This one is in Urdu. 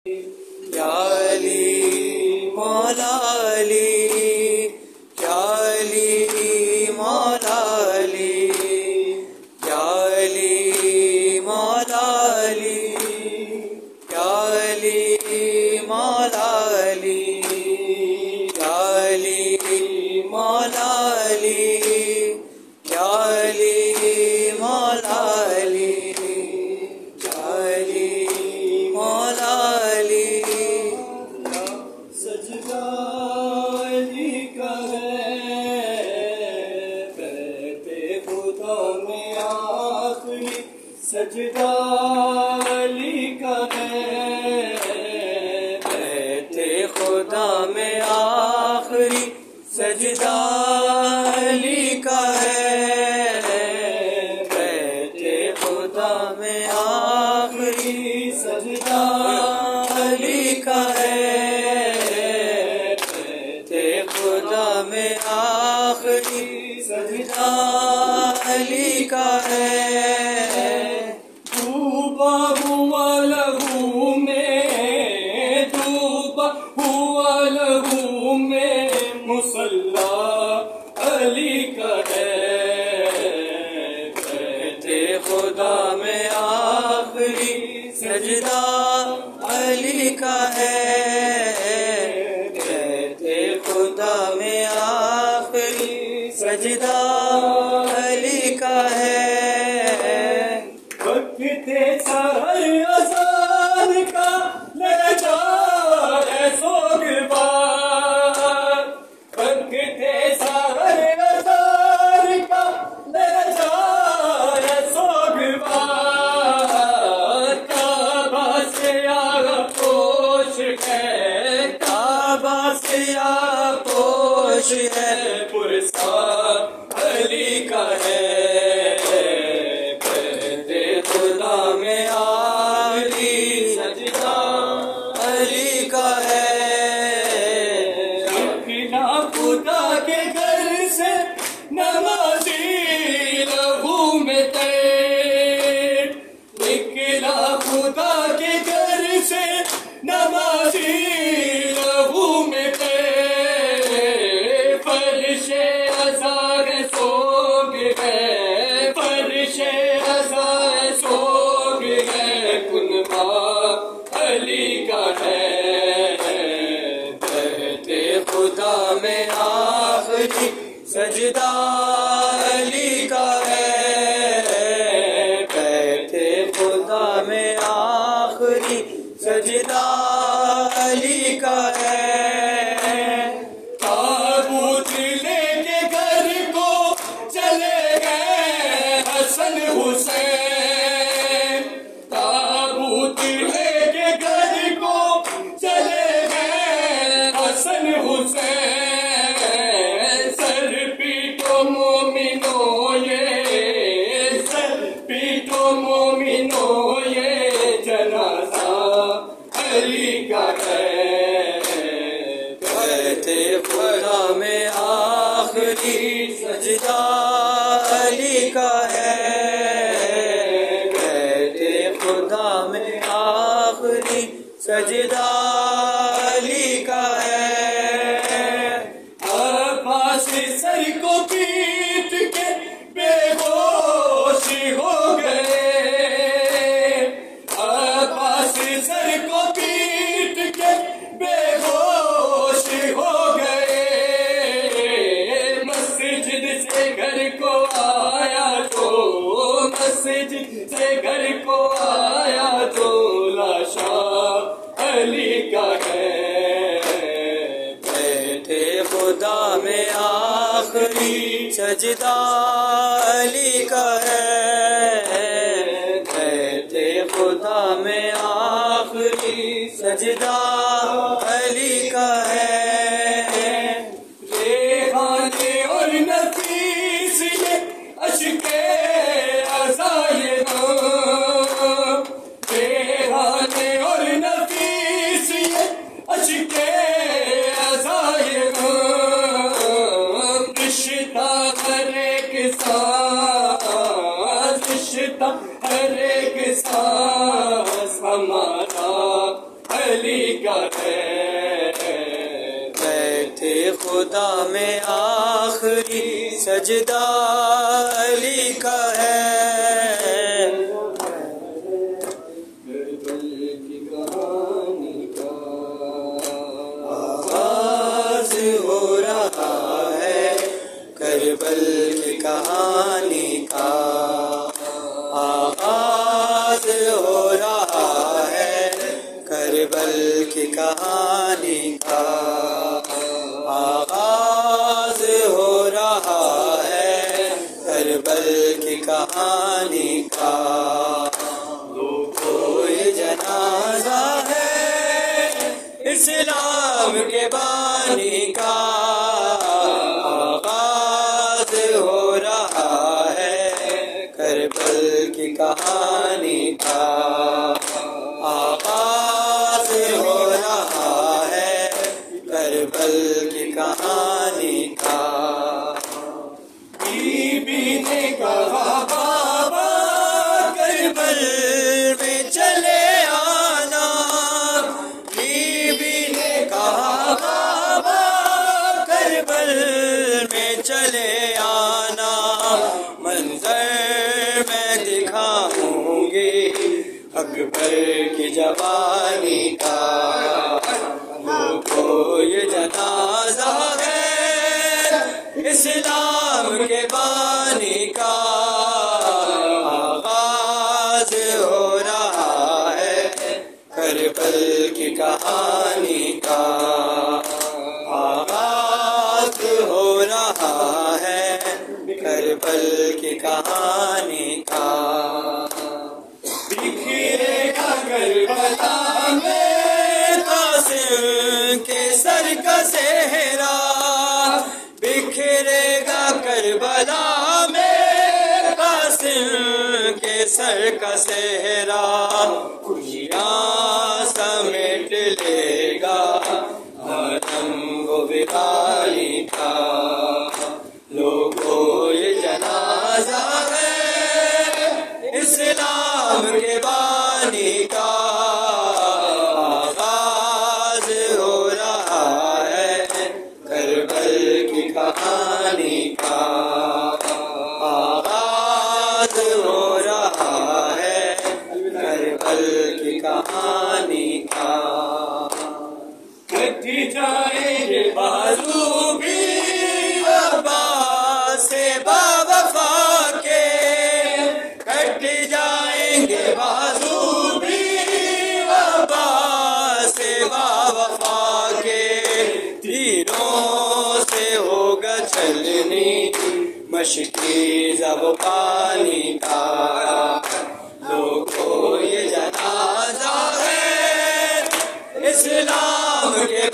یا علی مولا علی، یا علی مولا علی، یا علی مولا علی، یا علی مولا علی، یا علی مولا علی، یا علی مولا علی، یا علی مولا علی۔ سجدہ علی کا ہے بیت خدا میں آخری، سجدہ علی کا ہے بیت خدا میں آخری، سجدہ علی کا ہے بیت خدا میں آخری، سجدہ علی کا ہے بیت خدا میں آخری، سجدہ علی کا ہے۔ ڈوبا ہوا لہو میں، ڈوبا ہوا لہو میں مصلی علی کا ہے بیت خدا میں آخری، سجدہ علی کا ہے بیت خدا میں آخری، سجدہ علی کا ہے۔ وقت سحر اذان کا لے جائے سوگوار، وقت سحر اذان کا لے جائے سوگوار، کعبہ سیاہ پوش ہے، کعبہ سیاہ پوش ہے، پرسار علی کا ہے خدا میں آخری، سجدہ علی کا ہے۔ نکلا خدا کے گھر سے نمازی لہو میں تیر، نکلا خدا کے گھر سے نمازی لہو میں تیر، فرش ہزار سوگ ہے، فرش ہزار سوگ ہے، کنبہ علی کا ہے بیت خدا میں آخری، سجدہ علی کا ہے بیت خدا میں آخری، سجدہ علی کا ہے۔ تابوت لے کے گھر کو چلے گئے حسن حسین، تابوت لے کے گھر کو چلے گئے حسن حسین، سر پیٹو مومنو یہ، سر پیٹو مومنو یہ جنازہ علی کا ہے بیت خدا میں آخری، سجدہ علی کا ہے بیت خدا میں آخری، سجدہ علی کا ہے۔ عباس سر کو پیٹ کے بے ہوش ہو گئے، عباس سر کو پیٹ کے بے ہوش ہو گئے، مسجد سے گھر کو آیا جو، مسجد سے گھر کو آیا جو، لاشا علی کا ہے بیت خدا میں آخری، سجدہ علی کا ہے بیت خدا میں آخری، سجدہ علی کا ہے۔ ریحان اور نفیس یہ اشک عزائے نام، ریحان اور نفیس یہ اشک عزائے نام، رشتہ ہر ایک ساتھ، رشتہ ہر ایک ساتھ ہمارا خدا میں آخری سجدہ علی کا ہے کربل کی کہانی کا آغاز ہو رہا ہے کربل کی کہانی کا آغاز ہو رہا ہے کربل کی کہانی کا کوئی جنازہ ہے اسلام کے بانی کا کربل کی کہانی کا آغاز ہو رہا ہے کربل کی کہانی کا بی بی نے کہا بابا کربل میں چلے آنا بی بی نے کہا بابا کربل میں چلے آنا منظر دکھاؤں گی اکبر کی جوانی کا کوئی جنازہ ہے اسلام کے بانی کا آغاز ہو رہا ہے کربل کی کہانی کا آغاز ہو رہا ہے کربل کی کہانی کا بکھرے گا کربلا میں قاسم کے سر کا صحرا بکھرے گا کربلا میں قاسم کے سر کا صحرا خوشیاں سمیٹ لے گا حرم وہ بخاری کا لوگوں یہ جنازہ ہے اسلام کے بانی کا آغاز ہو رہا ہے کربل کی کہانی کا آغاز ہو رہا ہے کربل کی کہانی کا کٹی جائیں گے بازو بھی سے باوفا کے کٹ جائیں گے بازو بھی سے باوفا کے تیروں سے ہوگا چلنی مشکی زب پانی کا لوگوں یہ جنازہ ہے اسلام کے